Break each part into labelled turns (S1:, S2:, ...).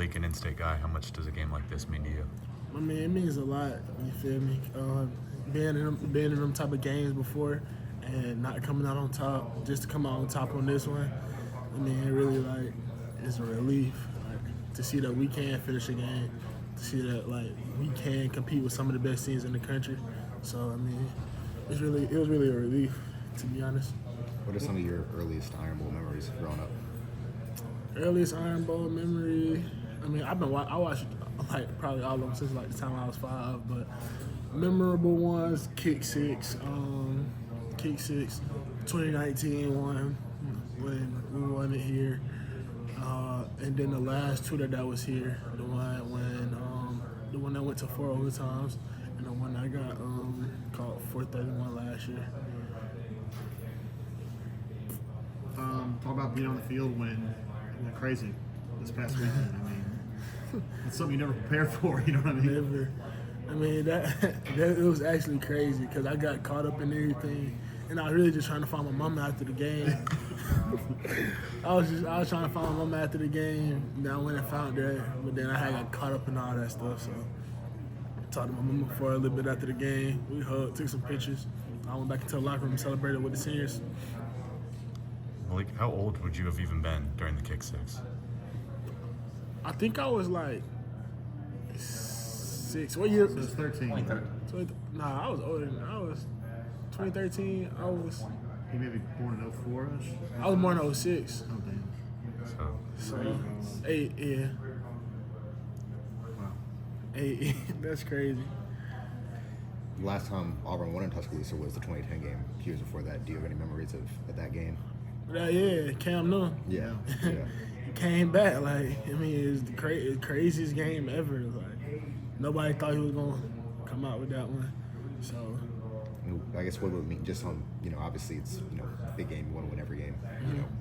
S1: Malik, an in-state guy, how much does a game like this mean to you?
S2: I mean, it means a lot. You feel me? Being in them type of games before, and not coming out on top, just to come out on top on this one. I mean, it really it's a relief to see that we can finish a game, to see that we can compete with some of the best teams in the country. So I mean, it was really a relief, to be honest.
S3: What are some of your earliest Iron Bowl memories growing up?
S2: Earliest Iron Bowl memory. I mean, I watched probably all of them since the time I was 5. But memorable ones: Kick Six, 2019 one when we won it here, and then the last two that was here, the one that went to 4 overtimes, and the one I got called 431 last year.
S4: Talk about being on the field when it went crazy this past weekend. I mean, it's something you never prepared for. You know what I mean?
S2: Never. I mean that it was actually crazy because I got caught up in everything, and I was really just trying to find my mama after the game. I was trying to find my mama after the game. Then I went and found her, but then I had got caught up in all that stuff. So I talked to my mama for a little bit after the game. We hugged, took some pictures. I went back into the locker room and celebrated with the seniors.
S1: Malik, how old would you have even been during the Kick Six?
S2: I think I was 6. What year?
S4: So it's 13.
S2: Nah, I was older than that. I was 2013.
S4: He may be born in 04-ish.
S2: I was born in 06.
S4: Oh, damn.
S2: So 8, yeah.
S4: Wow.
S2: 8, that's crazy.
S3: The last time Auburn won in Tuscaloosa was the 2010 game. Years before that, do you have any memories of that game?
S2: Yeah, Cam Newton.
S3: Yeah.
S2: He came back. I mean, it was the craziest game ever. Nobody thought he was going to come out with that one. So
S3: I guess what would it mean just on, obviously it's, a big game, you want to win every game,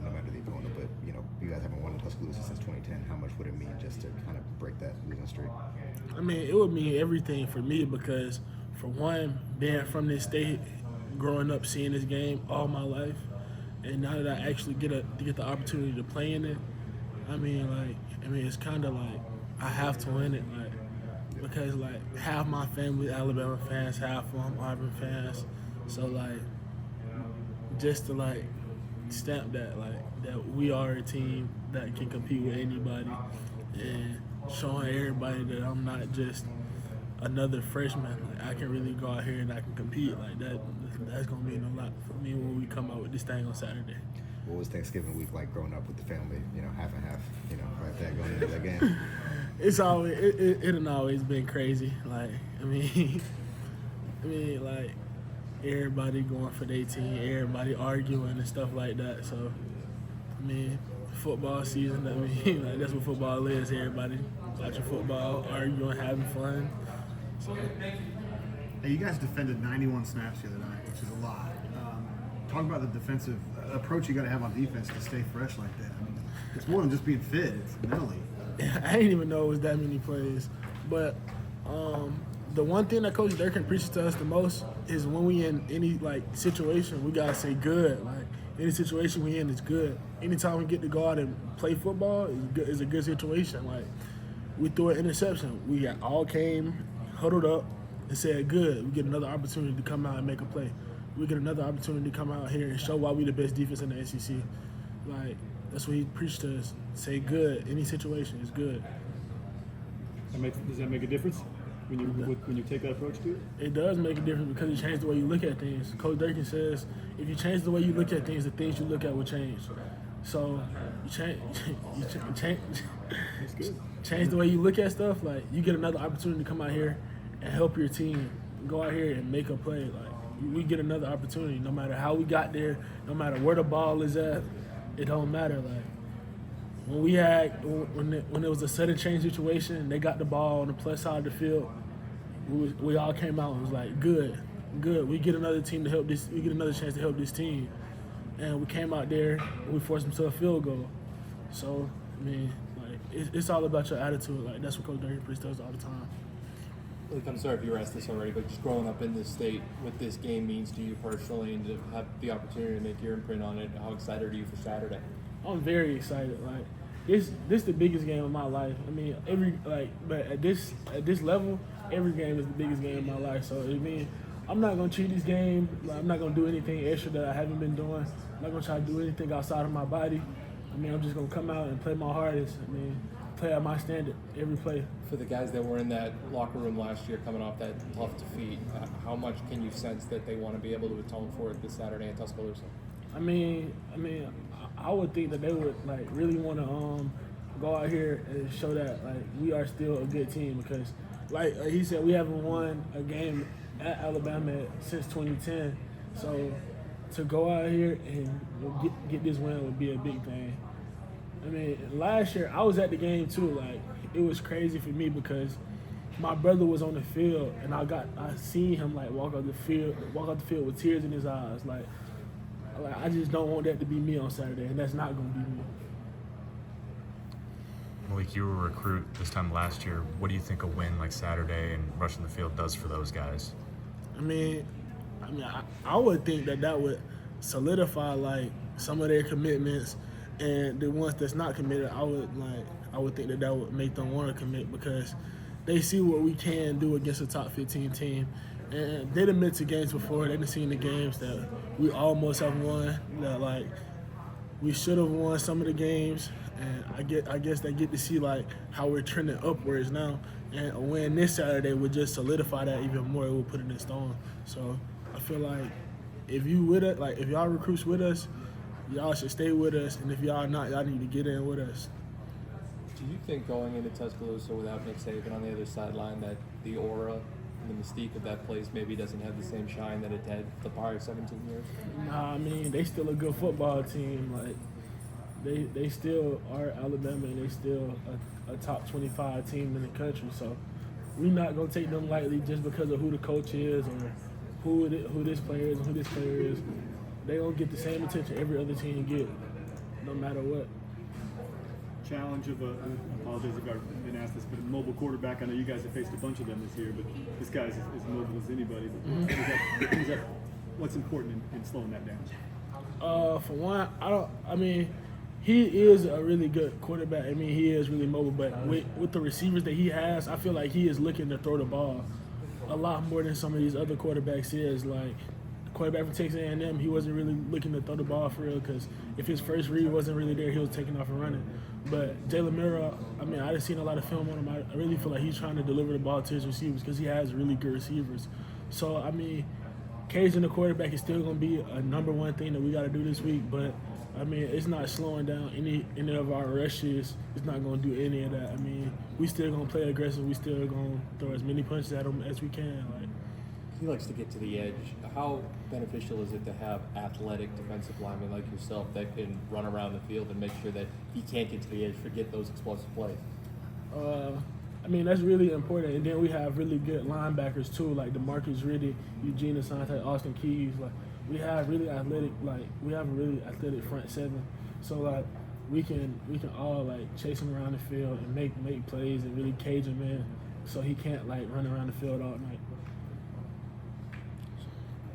S3: no matter the opponent, but, you guys haven't won in Tuscaloosa since 2010. How much would it mean just to kind of break that losing streak?
S2: I mean, it would mean everything for me because, for one, being from this state, growing up seeing this game all my life, and now that I actually get the opportunity to play in it, I mean, it's kind of I have to win it, because half my family Alabama fans, half of them Auburn fans, so just to stamp that that we are a team that can compete with anybody, and showing everybody that I'm not just another freshman. I can really go out here and I can compete that. That's gonna mean a lot for me when we come out with this thing on Saturday.
S3: What was Thanksgiving week like growing up with the family? Half and half. Right there going into that game.
S2: It's always it had always been crazy. I mean, everybody going for their team, everybody arguing and stuff like that. So, I mean, football season. I mean, that's what football is. Everybody watching football, arguing, having fun. So.
S4: Hey, you guys defended 91 snaps the other night, which is a lot. Talk about the defensive approach you got to have on defense to stay fresh like that. I mean, it's more than just being fit; it's mentally.
S2: I didn't even know it was that many plays. But the one thing that Coach Durkin preaches to us the most is when we in any situation, we gotta say good. Any situation we in is good. Anytime we get to go out and play football is a good situation. We threw an interception. We all came, huddled up, and said good. We get another opportunity to come out and make a play. We get another opportunity to come out here and show why we the best defense in the SEC. That's what he preached to us. Say good. Any situation is good.
S5: Does that make a difference when you take that approach to it?
S2: It does make a difference because it changes the way you look at things. Coach Durkin says if you change the way you look at things, the things you look at will change. So you change the way you look at stuff. You get another opportunity to come out here and help your team. Go out here and make a play. We get another opportunity. No matter how we got there, no matter where the ball is at, it don't matter. When it was a sudden change situation, they got the ball on the plus side of the field. We all came out and was good. We get another team to help this. We get another chance to help this team, and we came out there and we forced them to a field goal. So I mean, it's all about your attitude. That's what Coach Durkin preaches does all the time.
S6: I'm sorry if you were asked this already, but just growing up in this state, what this game means to you personally, and to have the opportunity to make your imprint on it, how excited are you for Saturday?
S2: I'm very excited. this the biggest game of my life. I mean, but at this level, every game is the biggest game of my life. So I mean, I'm not gonna treat this game like I'm not gonna do anything extra that I haven't been doing. I'm not gonna try to do anything outside of my body. I mean, I'm just gonna come out and play my hardest. I mean, play at my standard every play.
S6: For the guys that were in that locker room last year coming off that tough defeat, how much can you sense that they want to be able to atone for it this Saturday in Tuscaloosa?
S2: I mean, I would think that they would like really want to go out here and show that like we are still a good team because, like he said, we haven't won a game at Alabama since 2010. So to go out here and get this win would be a big thing. I mean, last year I was at the game too. Like it was crazy for me because my brother was on the field and I seen him like walk out the field with tears in his eyes. Like I just don't want that to be me on Saturday, and that's not going to be me.
S1: Malik, you were a recruit this time last year. What do you think a win like Saturday and rushing the field does for those guys?
S2: I would think that would solidify like some of their commitments, and the ones that's not committed, I would think that would make them want to commit because they see what we can do against a top 15 team. And they done been to games before. They done seen the games that we almost have won. That like we should have won some of the games, and I guess they get to see like how we're trending upwards now. And a win this Saturday would just solidify that even more. It would put it in stone. So I feel like if you with it, like if y'all recruits with us, y'all should stay with us, and if y'all not, y'all need to get in with us.
S6: Do you think going into Tuscaloosa without Nick Saban on the other sideline that the aura and the mystique of that place maybe doesn't have the same shine that it had the prior 17 years?
S2: Nah, I mean, they still a good football team. Like, they still are Alabama, and they still a top 25 team in the country. So we're not going to take them lightly just because of who the coach is or who this player is and who this player is. They going to get the same attention every other team get, no matter what.
S5: Challenge of I apologize if I've been asked this, but a mobile quarterback. I know you guys have faced a bunch of them this year, but this guy's as mobile as anybody. But what's important in slowing that down?
S2: For one, he is a really good quarterback. I mean, he is really mobile, but with the receivers that he has, I feel like he is looking to throw the ball a lot more than some of these other quarterbacks is. Like, the quarterback from Texas A&M, he wasn't really looking to throw the ball for real because if his first read wasn't really there, he was taking off and running. But Jalen Miller, I just seen a lot of film on him. I really feel like he's trying to deliver the ball to his receivers because he has really good receivers. So, caging the quarterback is still going to be a number one thing that we got to do this week, but it's not slowing down any of our rushes. It's not going to do any of that. We still going to play aggressive. We still going to throw as many punches at them as we can.
S6: He likes to get to the edge. How beneficial is it to have athletic defensive linemen like yourself that can run around the field and make sure that he can't get to the edge, forget those explosive plays?
S2: That's really important. And then we have really good linebackers too, like DeMarcus Riddick, Eugene Asante, Austin Keys. Like we have a really athletic front seven. So we can all chase him around the field and make plays and really cage him in, so he can't run around the field all night.